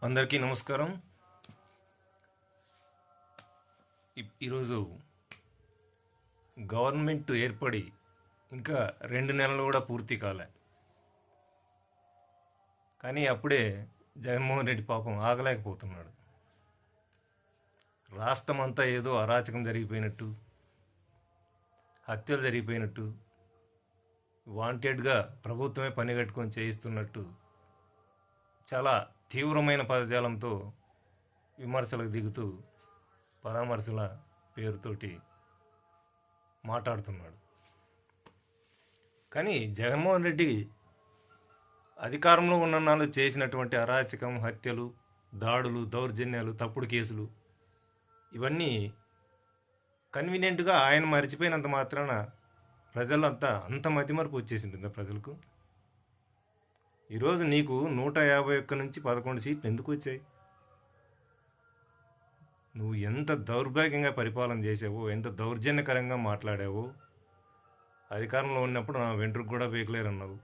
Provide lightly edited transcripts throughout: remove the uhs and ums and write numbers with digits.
అందరికీ నమస్కారం. ఈరోజు గవర్నమెంట్ ఏర్పడి ఇంకా 2 నెలలు కూడా పూర్తి కాలే, కానీ అప్పుడే జగన్మోహన్ రెడ్డి పాపం ఆగలేకపోతున్నాడు. రాష్ట్రం అంతా ఏదో అరాచకం జరిగిపోయినట్టు, హత్యలు జరిగిపోయినట్టు, వాంటెడ్గా ప్రభుత్వమే పని కట్టుకొని చేయిస్తున్నట్టు చాలా తీవ్రమైన పదజాలంతో విమర్శలకు దిగుతూ పరామర్శల పేరుతోటి మాట్లాడుతున్నాడు. కానీ జగన్మోహన్ రెడ్డి అధికారంలో ఉన్న నాళ్ళు చేసినటువంటి అరాచకం, హత్యలు, దాడులు, దౌర్జన్యాలు, తప్పుడు కేసులు ఇవన్నీ కన్వీనియంట్గా ఆయన మర్చిపోయినంత మాత్రాన ప్రజలంతా అంత మతిమరుపు వచ్చేసి ఉంటుందా ప్రజలకు? ఈరోజు నీకు 151 నుంచి 11 సీట్లు ఎందుకు వచ్చాయి? నువ్వు ఎంత దౌర్భాగ్యంగా పరిపాలన చేసావో, ఎంత దౌర్జన్యకరంగా మాట్లాడావో, అధికారంలో ఉన్నప్పుడు నా వెంట్రుకు కూడా బేకలేరన్నావు.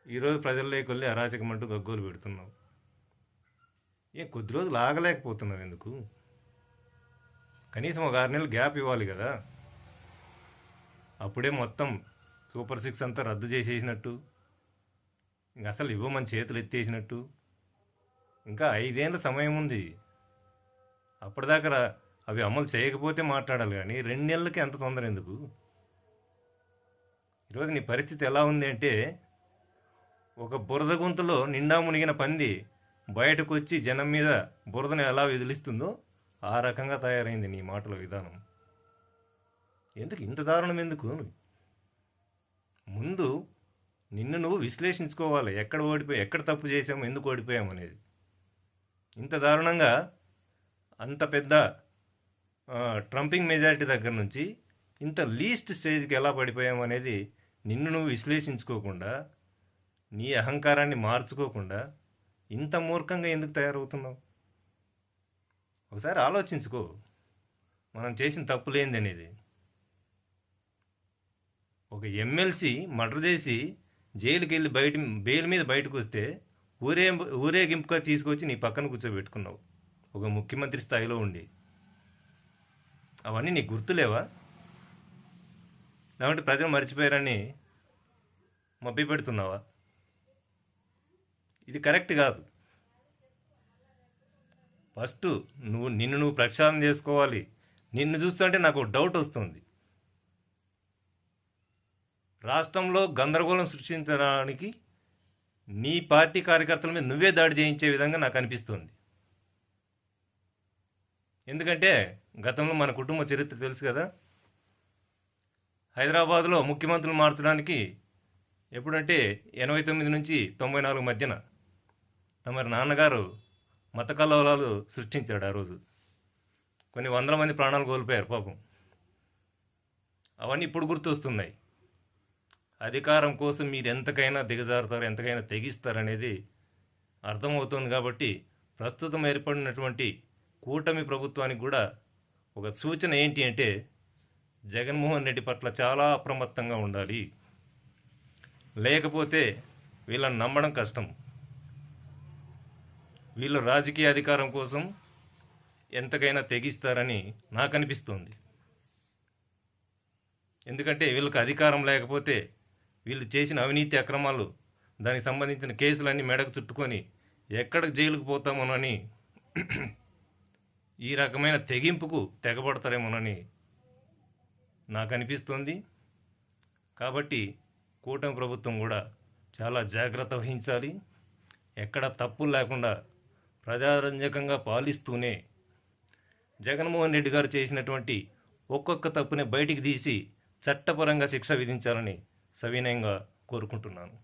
ఈరోజు ప్రజల్లోకి వెళ్ళి అరాచకం అంటూ గగ్గోలు పెడుతున్నావు. కొద్ది రోజులు ఆగలేకపోతున్నావు ఎందుకు? కనీసం ఒక 6 నెలలు గ్యాప్ ఇవ్వాలి కదా. అప్పుడే మొత్తం సూపర్ 6 అంతా రద్దు చేసేసినట్టు, ఇంక అసలు ఇవ్వమని చేతులు ఎత్తేసినట్టు. ఇంకా 5 ఏళ్ళ సమయం ఉంది. అప్పటిదాకా అవి అమలు చేయకపోతే మాట్లాడాలి, కానీ 2 నెలలకి ఎంత తొందర ఎందుకు? ఈరోజు నీ పరిస్థితి ఎలా ఉంది అంటే, ఒక బురద గుంతలో నిండా మునిగిన పంది బయటకు వచ్చి జనం మీద బురదను ఎలా విదిలిస్తుందో ఆ రకంగా తయారైంది నీ మాటల విధానం. ఎందుకు ఇంత దారుణం? ఎందుకు? ముందు నిన్ను నువ్వు విశ్లేషించుకోవాలి. ఎక్కడ తప్పు చేసాము, ఎందుకు ఓడిపోయాము అనేది. ఇంత దారుణంగా అంత పెద్ద ట్రంపింగ్ మెజారిటీ దగ్గర నుంచి ఇంత లీస్ట్ స్టేజ్కి ఎలా పడిపోయాము అనేది నిన్ను నువ్వు విశ్లేషించుకోకుండా, నీ అహంకారాన్ని మార్చుకోకుండా ఇంత మూర్ఖంగా ఎందుకు తయారవుతున్నావు? ఒకసారి ఆలోచించుకో, మనం చేసిన తప్పులేంది అనేది. ఒక ఎమ్మెల్సీ మర్డర్ చేసి జైలుకి వెళ్ళి బెయిల్ మీద బయటకు వస్తే ఊరేగింపుగా తీసుకొచ్చి నీ పక్కన కూర్చోబెట్టుకున్నావు, ఒక ముఖ్యమంత్రి స్థాయిలో ఉండి. అవన్నీ నీకు గుర్తులేవా? లేకుంటే ప్రజలు మర్చిపోయారని మభ్య పెడుతున్నావా? ఇది కరెక్ట్ కాదు. ఫస్ట్ నిన్ను నువ్వు ప్రక్షాళన చేసుకోవాలి. నిన్ను చూస్తుంటే నాకు డౌట్ వస్తుంది. రాష్ట్రంలో గందరగోళం సృష్టించడానికి నీ పార్టీ కార్యకర్తల మీద నువ్వే దాడి చేయించే విధంగా నాకు అనిపిస్తుంది. ఎందుకంటే గతంలో మన కుటుంబ చరిత్ర తెలుసు కదా. హైదరాబాద్లో ముఖ్యమంత్రులు మార్చడానికి ఎప్పుడంటే 89 నుంచి 94 మధ్యన తమ నాన్నగారు మత కలవరాలు సృష్టించాడు. ఆ రోజు కొన్ని 100 మంది ప్రాణాలు కోల్పోయారు పాపం. అవన్నీ ఇప్పుడు గుర్తొస్తున్నాయి. అధికారం కోసం మీరు ఎంతకైనా దిగజారుతారు, ఎంతకైనా తెగిస్తారనేది అర్థమవుతుంది. కాబట్టి ప్రస్తుతం ఏర్పడినటువంటి కూటమి ప్రభుత్వానికి కూడా ఒక సూచన ఏంటి అంటే, జగన్మోహన్ రెడ్డి పట్ల చాలా అప్రమత్తంగా ఉండాలి. లేకపోతే వీళ్ళని నమ్మడం కష్టం. వీళ్ళు రాజకీయ అధికారం కోసం ఎంతకైనా తెగిస్తారని నాకు అనిపిస్తుంది. ఎందుకంటే వీళ్ళకి అధికారం లేకపోతే వీళ్ళు చేసిన అవినీతి అక్రమాలు, దానికి సంబంధించిన కేసులన్నీ మెడకు చుట్టుకొని ఎక్కడికి జైలుకు పోతామోనని, ఈ రకమైన తెగింపుకు తెగబడతారేమోనని నాకు అనిపిస్తుంది. కాబట్టి కూటమి ప్రభుత్వం కూడా చాలా జాగ్రత్త వహించాలి. ఎక్కడ తప్పులు లేకుండా ప్రజారంజకంగా పాలిస్తూనే జగన్మోహన్ రెడ్డి గారు చేసినటువంటి ఒక్కొక్క తప్పుని బయటికి తీసి చట్టపరంగా శిక్ష విధించాలని సవినయంగా కోరుకుంటున్నాను.